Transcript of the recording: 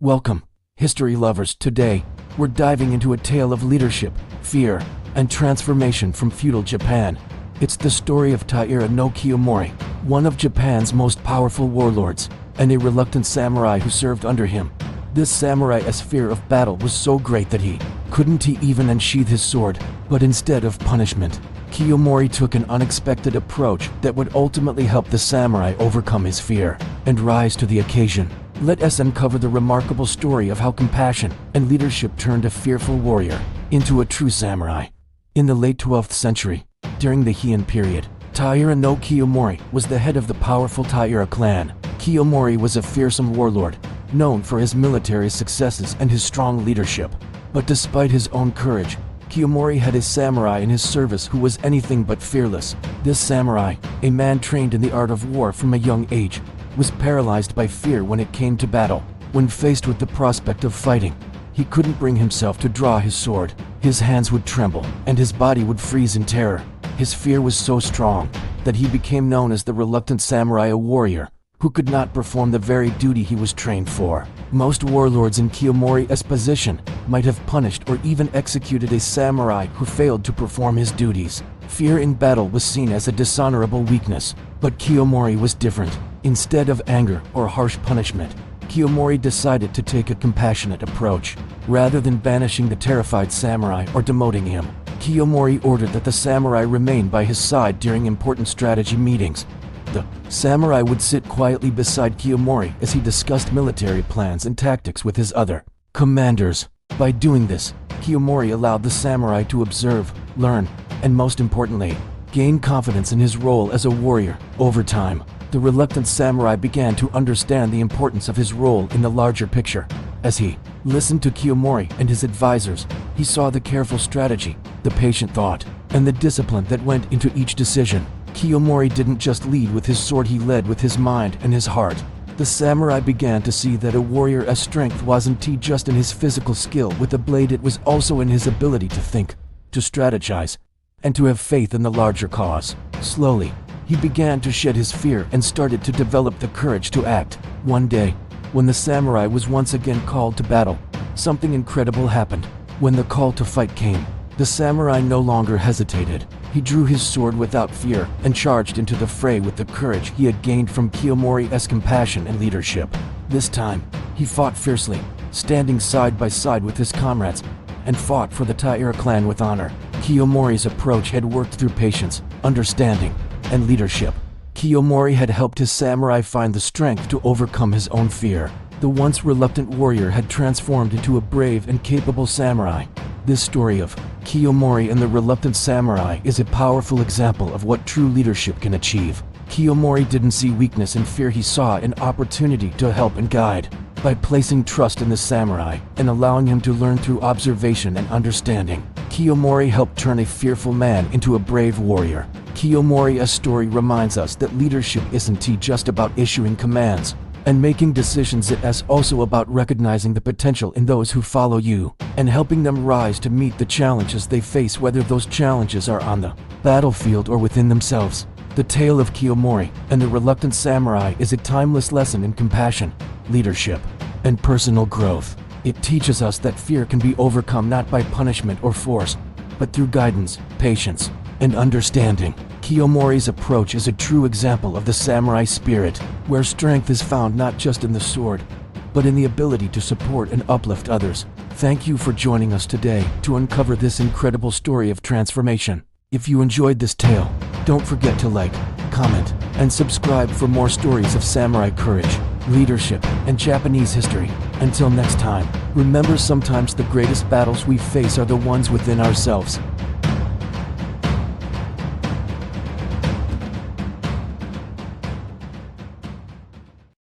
Welcome, history lovers. Today, we're diving into a tale of leadership, fear, and transformation from feudal Japan. It's the story of Taira no Kiyomori, one of Japan's most powerful warlords, and a reluctant samurai who served under him. This samurai's fear of battle was so great that he couldn't even unsheathe his sword, but instead of punishment, Kiyomori took an unexpected approach that would ultimately help the samurai overcome his fear and rise to the occasion. Let us uncover the remarkable story of how compassion and leadership turned a fearful warrior into a true samurai. In the late 12th century, during the Heian period, Taira no Kiyomori was the head of the powerful Taira clan. Kiyomori was a fearsome warlord, known for his military successes and his strong leadership. But despite his own courage, Kiyomori had a samurai in his service who was anything but fearless. This samurai, a man trained in the art of war from a young age, was paralyzed by fear when it came to battle. When faced with the prospect of fighting, he couldn't bring himself to draw his sword. His hands would tremble, and his body would freeze in terror. His fear was so strong that he became known as the reluctant samurai, a warrior who could not perform the very duty he was trained for. Most warlords in Kiyomori's position might have punished or even executed a samurai who failed to perform his duties. Fear in battle was seen as a dishonorable weakness, but Kiyomori was different. Instead of anger or harsh punishment, Kiyomori decided to take a compassionate approach. Rather than banishing the terrified samurai or demoting him, Kiyomori ordered that the samurai remain by his side during important strategy meetings. The samurai would sit quietly beside Kiyomori as he discussed military plans and tactics with his other commanders. By doing this, Kiyomori allowed the samurai to observe, learn, and most importantly, gain confidence in his role as a warrior. Over time, the reluctant samurai began to understand the importance of his role in the larger picture. As he listened to Kiyomori and his advisors, he saw the careful strategy, the patient thought, and the discipline that went into each decision. Kiyomori didn't just lead with his sword, he led with his mind and his heart. The samurai began to see that a warrior's strength wasn't just in his physical skill with the blade, it was also in his ability to think, to strategize, and to have faith in the larger cause. Slowly, he began to shed his fear and started to develop the courage to act. One day, when the samurai was once again called to battle, something incredible happened. When the call to fight came, the samurai no longer hesitated. He drew his sword without fear and charged into the fray with the courage he had gained from Kiyomori's compassion and leadership. This time, he fought fiercely, standing side by side with his comrades, and fought for the Taira clan with honor. Kiyomori's approach had worked through patience, understanding, and leadership. Kiyomori had helped his samurai find the strength to overcome his own fear. The once reluctant warrior had transformed into a brave and capable samurai. This story of Kiyomori and the reluctant samurai is a powerful example of what true leadership can achieve. Kiyomori didn't see weakness and fear, he saw an opportunity to help and guide. By placing trust in the samurai and allowing him to learn through observation and understanding, Kiyomori helped turn a fearful man into a brave warrior. Kiyomori's story reminds us that leadership isn't just about issuing commands and making decisions, it's also about recognizing the potential in those who follow you and helping them rise to meet the challenges they face, whether those challenges are on the battlefield or within themselves. The tale of Kiyomori and the reluctant samurai is a timeless lesson in compassion, leadership, and personal growth. It teaches us that fear can be overcome not by punishment or force, but through guidance, patience, and understanding. Kiyomori's approach is a true example of the samurai spirit, where strength is found not just in the sword, but in the ability to support and uplift others. Thank you for joining us today to uncover this incredible story of transformation. If you enjoyed this tale, don't forget to like, comment, and subscribe for more stories of samurai courage, leadership, and Japanese history. Until next time, remember, sometimes the greatest battles we face are the ones within ourselves.